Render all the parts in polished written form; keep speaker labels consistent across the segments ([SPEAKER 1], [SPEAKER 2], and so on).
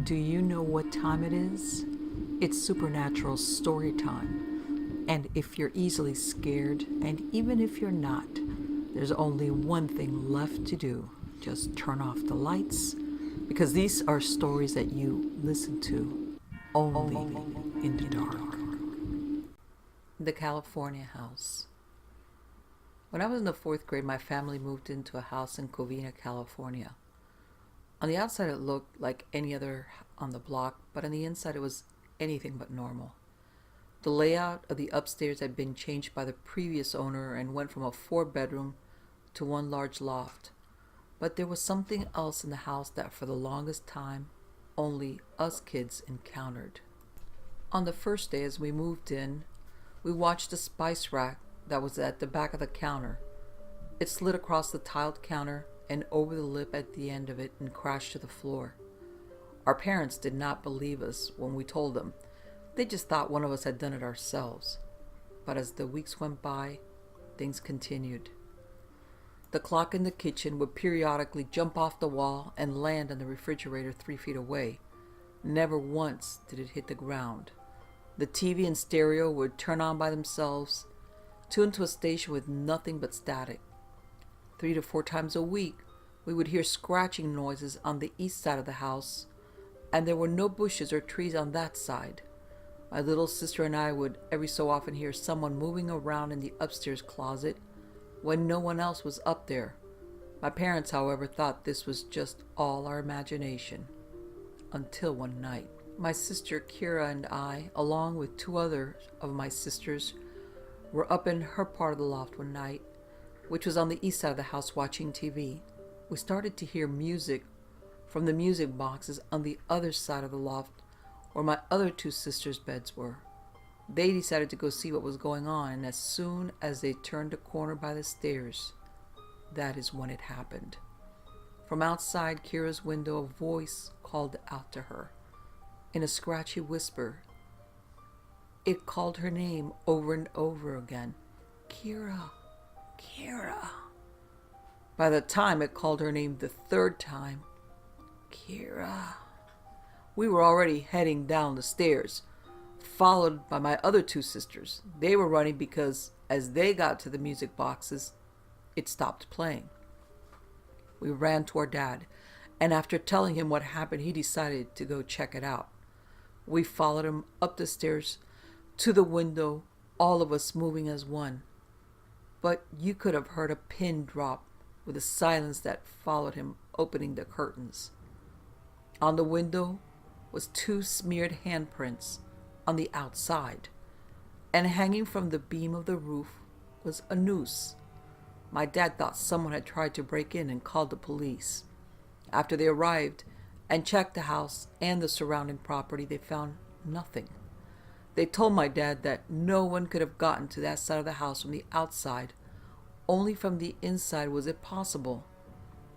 [SPEAKER 1] Do you know what time it is? It's supernatural story time. And if you're easily scared, and even if you're not, there's only one thing left to do. Just turn off the lights, because these are stories that you listen to only in the dark. The California House. When I was in the fourth grade, my family moved into a house in Covina, California. On the outside, it looked like any other on the block, but on the inside, it was anything but normal. The layout of the upstairs had been changed by the previous owner and went from a 4-bedroom to one large loft. But there was something else in the house that for the longest time, only us kids encountered. On the first day as we moved in, we watched the spice rack that was at the back of the counter. It slid across the tiled counter and over the lip at the end of it and crashed to the floor. Our parents did not believe us when we told them. They just thought one of us had done it ourselves. But as the weeks went by, things continued. The clock in the kitchen would periodically jump off the wall and land on the refrigerator 3 feet away. Never once did it hit the ground. The TV and stereo would turn on by themselves, tuned to a station with nothing but static. 3 to 4 times a week, we would hear scratching noises on the east side of the house, and there were no bushes or trees on that side. My little sister and I would every so often hear someone moving around in the upstairs closet when no one else was up there. My parents, however, thought this was just all our imagination. Until one night, my sister Kira and I, along with 2 others of my sisters, were up in her part of the loft one night, which was on the east side of the house, watching TV. We started to hear music from the music boxes on the other side of the loft where my other 2 sisters' beds were. They decided to go see what was going on, and as soon as they turned a corner by the stairs, that is when it happened. From outside Kira's window, a voice called out to her in a scratchy whisper. It called her name over and over again. Kira, Kira. By the time it called her name the 3rd time, Kira, we were already heading down the stairs, followed by my other 2 sisters. They were running because as they got to the music boxes, it stopped playing. We ran to our dad, and after telling him what happened, he decided to go check it out. We followed him up the stairs to the window, all of us moving as one. But you could have heard a pin drop with the silence that followed him opening the curtains. On the window was 2 smeared handprints on the outside, and hanging from the beam of the roof was a noose. My dad thought someone had tried to break in and called the police. After they arrived and checked the house and the surrounding property, they found nothing. They told my dad that no one could have gotten to that side of the house from the outside. Only from the inside was it possible.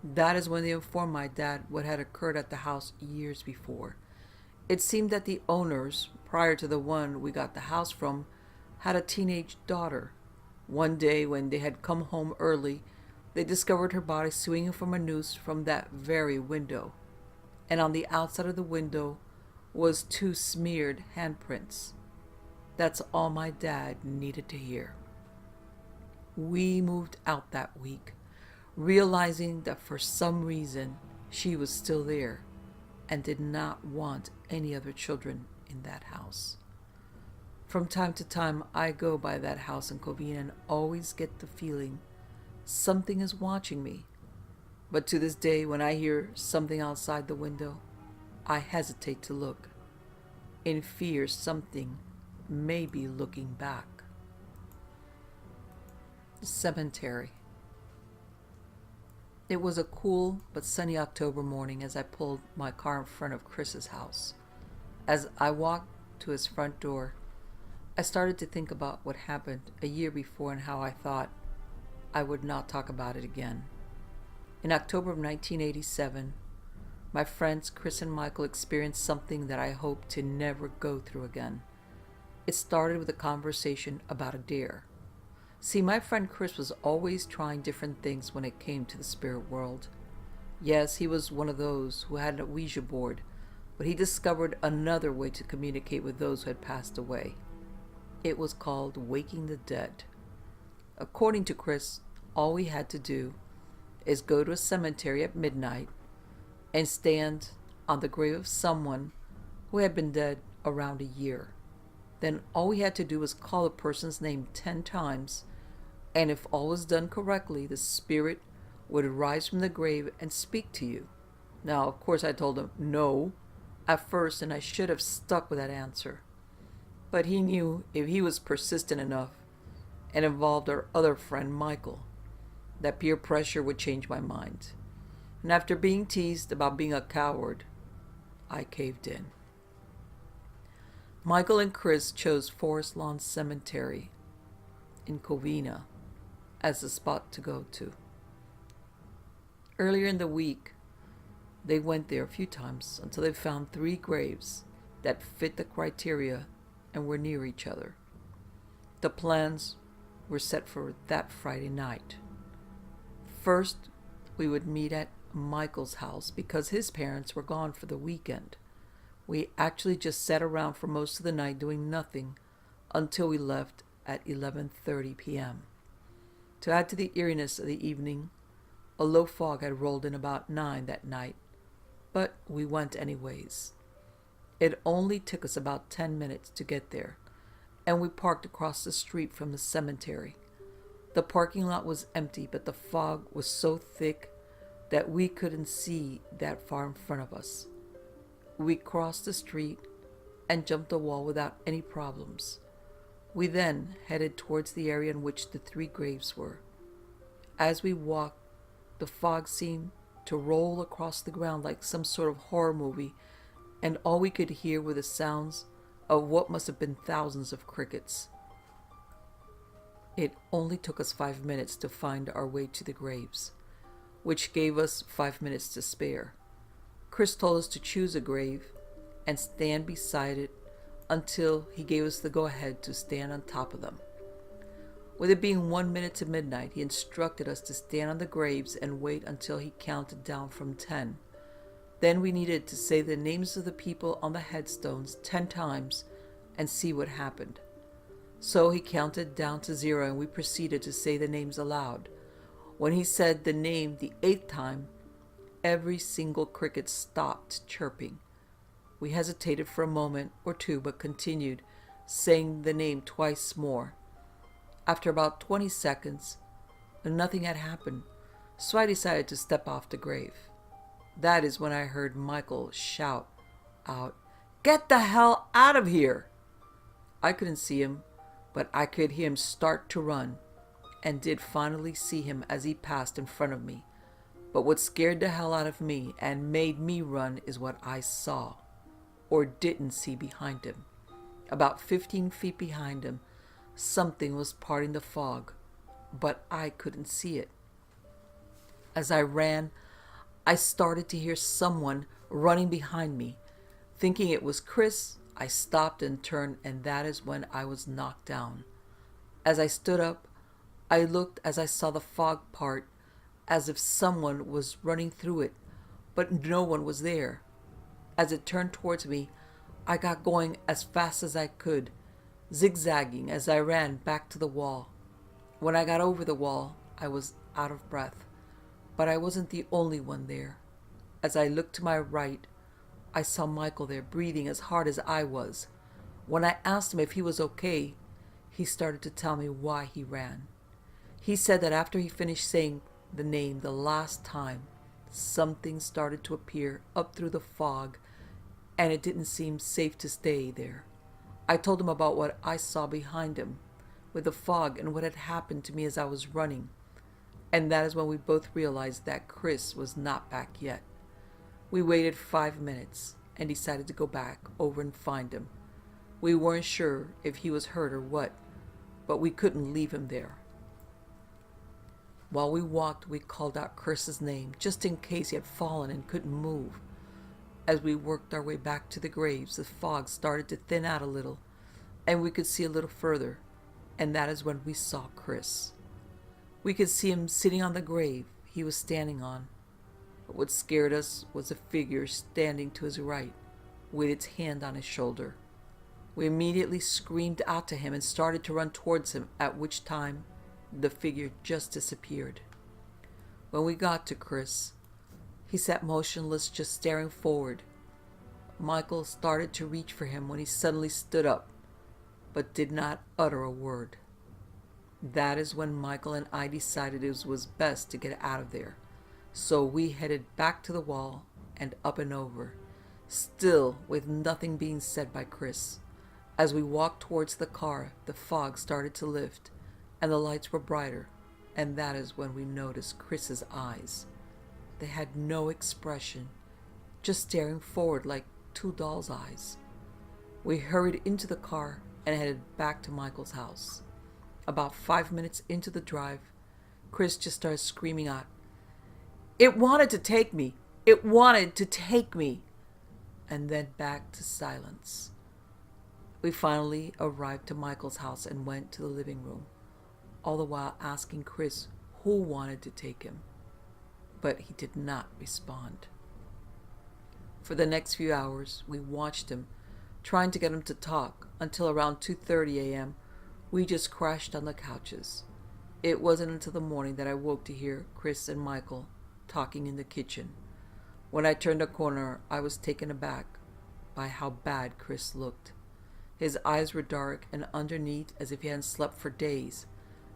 [SPEAKER 1] That is when they informed my dad what had occurred at the house years before. It seemed that the owners, prior to the one we got the house from, had a teenage daughter. One day when they had come home early, they discovered her body swinging from a noose from that very window. And on the outside of the window was 2 smeared handprints. That's all my dad needed to hear. We moved out that week, realizing that for some reason she was still there and did not want any other children in that house. From time to time, I go by that house in Covina and always get the feeling something is watching me. But to this day, when I hear something outside the window, I hesitate to look, in fear something may be looking back. The cemetery. It was a cool but sunny October morning as I pulled my car in front of Chris's house. As I walked to his front door, I started to think about what happened a year before and how I thought I would not talk about it again. In October of 1987, my friends Chris and Michael experienced something that I hope to never go through again. It started with a conversation about a dare. See, my friend Chris was always trying different things when it came to the spirit world. Yes, he was one of those who had a Ouija board, but he discovered another way to communicate with those who had passed away. It was called waking the dead. According to Chris, all we had to do is go to a cemetery at midnight and stand on the grave of someone who had been dead around a year. Then all we had to do was call the person's name 10 times, and if all was done correctly, the spirit would rise from the grave and speak to you. Now, of course, I told him no at first, and I should have stuck with that answer. But he knew if he was persistent enough and involved our other friend, Michael, that peer pressure would change my mind. And after being teased about being a coward, I caved in. Michael and Chris chose Forest Lawn Cemetery in Covina as the spot to go to. Earlier in the week, they went there a few times until they found 3 graves that fit the criteria and were near each other. The plans were set for that Friday night. First, we would meet at Michael's house because his parents were gone for the weekend. We actually just sat around for most of the night doing nothing until we left at 11:30 p.m. To add to the eeriness of the evening, a low fog had rolled in about 9 that night, but we went anyways. It only took us about 10 minutes to get there, and we parked across the street from the cemetery. The parking lot was empty, but the fog was so thick that we couldn't see that far in front of us. We crossed the street and jumped the wall without any problems. We then headed towards the area in which the 3 graves were. As we walked, the fog seemed to roll across the ground like some sort of horror movie, and all we could hear were the sounds of what must have been thousands of crickets. It only took us 5 minutes to find our way to the graves, which gave us 5 minutes to spare. Chris told us to choose a grave and stand beside it until he gave us the go-ahead to stand on top of them. With it being 1 minute to midnight, he instructed us to stand on the graves and wait until he counted down from 10. Then we needed to say the names of the people on the headstones 10 times and see what happened. So he counted down to 0 and we proceeded to say the names aloud. When he said the name the 8th time, every single cricket stopped chirping. We hesitated for a moment or two but continued, saying the name twice more. After about 20 seconds, nothing had happened, so I decided to step off the grave. That is when I heard Michael shout out, "Get the hell out of here!" I couldn't see him, but I could hear him start to run, and did finally see him as he passed in front of me. But what scared the hell out of me and made me run is what I saw, or didn't see behind him. About 15 feet behind him, something was parting the fog, but I couldn't see it. As I ran, I started to hear someone running behind me. Thinking it was Chris, I stopped and turned, and that is when I was knocked down. As I stood up, I looked as I saw the fog part, as if someone was running through it, but no one was there. As it turned towards me, I got going as fast as I could, zigzagging as I ran back to the wall. When I got over the wall, I was out of breath, but I wasn't the only one there. As I looked to my right, I saw Michael there, breathing as hard as I was. When I asked him if he was okay, he started to tell me why he ran. He said that after he finished saying the name the last time, something started to appear up through the fog, and it didn't seem safe to stay there. I told him about what I saw behind him with the fog and what had happened to me as I was running. And that is when we both realized that Chris was not back yet. We waited 5 minutes and decided to go back over and find him. We weren't sure if he was hurt or what, but we couldn't leave him there. While we walked, we called out Chris's name, just in case he had fallen and couldn't move. As we worked our way back to the graves, the fog started to thin out a little, and we could see a little further, and that is when we saw Chris. We could see him sitting on the grave he was standing on, but what scared us was a figure standing to his right, with its hand on his shoulder. We immediately screamed out to him and started to run towards him, at which time the figure just disappeared. When we got to Chris, he sat motionless, just staring forward. Michael started to reach for him when he suddenly stood up, but did not utter a word. That is when Michael and I decided it was best to get out of there. So we headed back to the wall and up and over, still with nothing being said by Chris. As we walked towards the car, the fog started to lift and the lights were brighter, and that is when we noticed Chris's eyes. They had no expression, just staring forward like two dolls' eyes. We hurried into the car and headed back to Michael's house. About 5 minutes into the drive, Chris just started screaming out, "It wanted to take me! It wanted to take me!" And then back to silence. We finally arrived to Michael's house and went to the living room, all the while asking Chris who wanted to take him. But he did not respond. For the next few hours, we watched him, trying to get him to talk, until around 2:30 a.m., we just crashed on the couches. It wasn't until the morning that I woke to hear Chris and Michael talking in the kitchen. When I turned a corner, I was taken aback by how bad Chris looked. His eyes were dark and underneath as if he hadn't slept for days,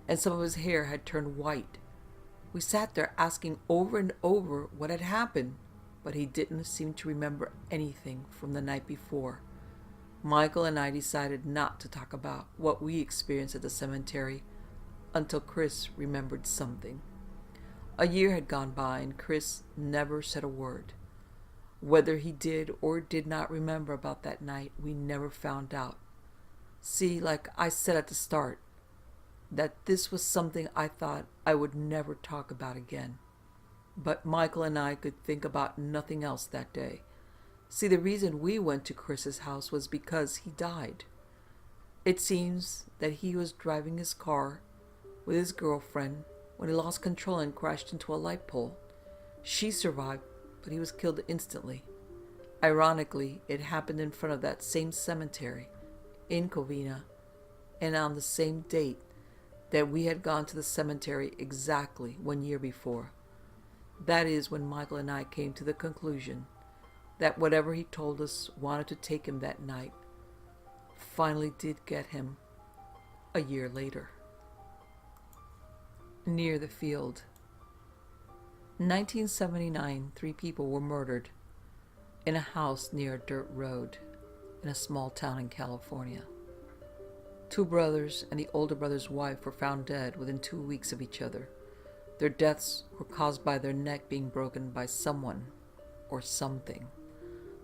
[SPEAKER 1] and some of his hair had turned white. We sat there asking over and over what had happened, but he didn't seem to remember anything from the night before. Michael and I decided not to talk about what we experienced at the cemetery until Chris remembered something. A year had gone by and Chris never said a word. Whether he did or did not remember about that night, we never found out. See, like I said at the start, that this was something I thought I would never talk about again. But Michael and I could think about nothing else that day. See, the reason we went to Chris's house was because he died. It seems that he was driving his car with his girlfriend when he lost control and crashed into a light pole. She survived, but he was killed instantly. Ironically, it happened in front of that same cemetery in Covina, and on the same date that we had gone to the cemetery exactly 1 year before. That is when Michael and I came to the conclusion that whatever he told us wanted to take him that night finally did get him a year later. Near the field. In 1979, 3 people were murdered in a house near a dirt road in a small town in California. 2 brothers and the older brother's wife were found dead within 2 weeks of each other. Their deaths were caused by their neck being broken by someone or something.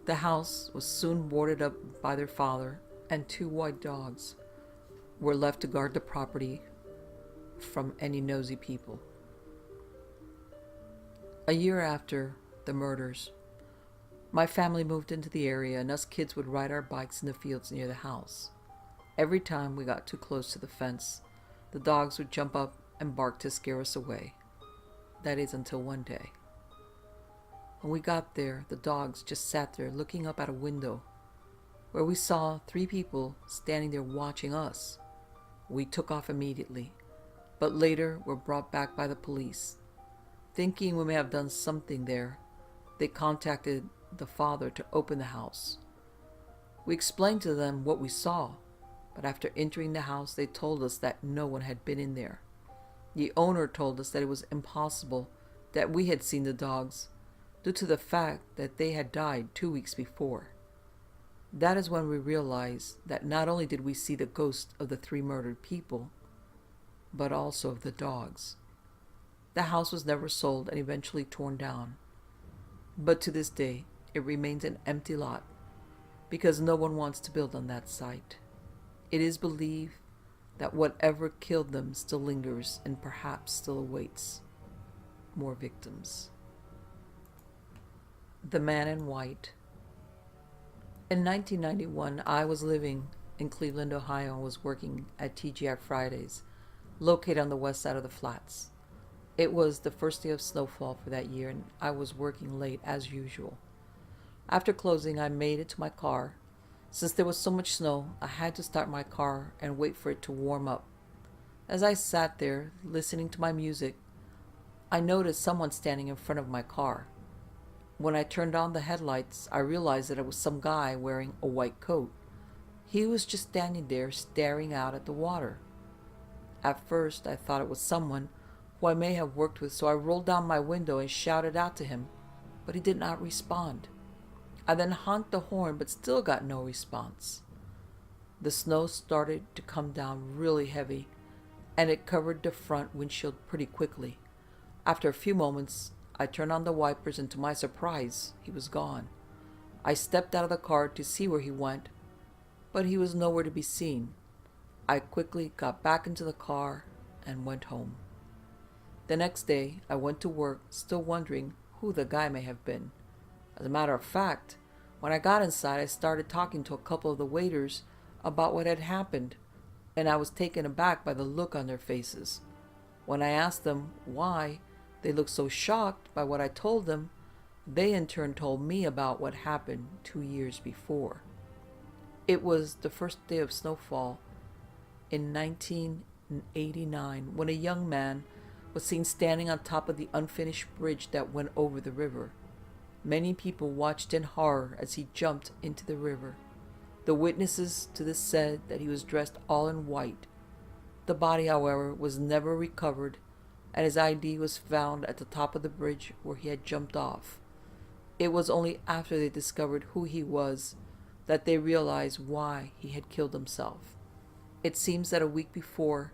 [SPEAKER 1] The house was soon boarded up by their father, and 2 white dogs were left to guard the property from any nosy people. A year after the murders, my family moved into the area, and us kids would ride our bikes in the fields near the house. Every time we got too close to the fence, the dogs would jump up and bark to scare us away. That is until one day. When we got there, the dogs just sat there looking up at a window where we saw 3 people standing there watching us. We took off immediately, but later were brought back by the police. Thinking we may have done something there, they contacted the father to open the house. We explained to them what we saw, but after entering the house, they told us that no one had been in there. The owner told us that it was impossible that we had seen the dogs due to the fact that they had died 2 weeks before. That is when we realized that not only did we see the ghost of the 3 murdered people, but also of the dogs. The house was never sold and eventually torn down. But to this day, it remains an empty lot because no one wants to build on that site. It is believed that whatever killed them still lingers and perhaps still awaits more victims. The Man in White. In 1991, I was living in Cleveland, Ohio, and was working at TGI Fridays, located on the west side of the flats. It was the first day of snowfall for that year, and I was working late as usual. After closing, I made it to my car. Since there was so much snow, I had to start my car and wait for it to warm up. As I sat there, listening to my music, I noticed someone standing in front of my car. When I turned on the headlights, I realized that it was some guy wearing a white coat. He was just standing there staring out at the water. At first, I thought it was someone who I may have worked with, so I rolled down my window and shouted out to him, but he did not respond. I then honked the horn, but still got no response. The snow started to come down really heavy, and it covered the front windshield pretty quickly. After a few moments, I turned on the wipers, and to my surprise, he was gone. I stepped out of the car to see where he went, but he was nowhere to be seen. I quickly got back into the car and went home. The next day, I went to work, still wondering who the guy may have been. As a matter of fact, when I got inside, I started talking to a couple of the waiters about what had happened, and I was taken aback by the look on their faces. When I asked them why they looked so shocked by what I told them, they in turn told me about what happened 2 years before. It was the first day of snowfall in 1989 when a young man was seen standing on top of the unfinished bridge that went over the river. Many people watched in horror as he jumped into the river. The witnesses to this said that he was dressed all in white. The body, however, was never recovered, and his ID was found at the top of the bridge where he had jumped off. It was only after they discovered who he was that they realized why he had killed himself. It seems that a week before,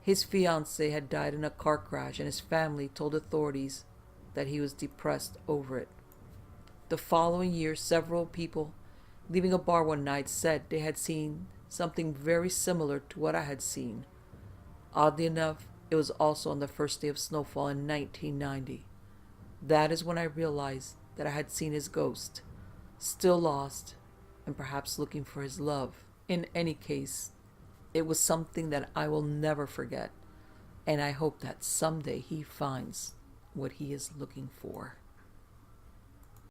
[SPEAKER 1] his fiancée had died in a car crash, and his family told authorities that he was depressed over it. The following year, several people leaving a bar one night said they had seen something very similar to what I had seen. Oddly enough, it was also on the first day of snowfall in 1990. That is when I realized that I had seen his ghost, still lost, and perhaps looking for his love. In any case, it was something that I will never forget, and I hope that someday he finds what he is looking for.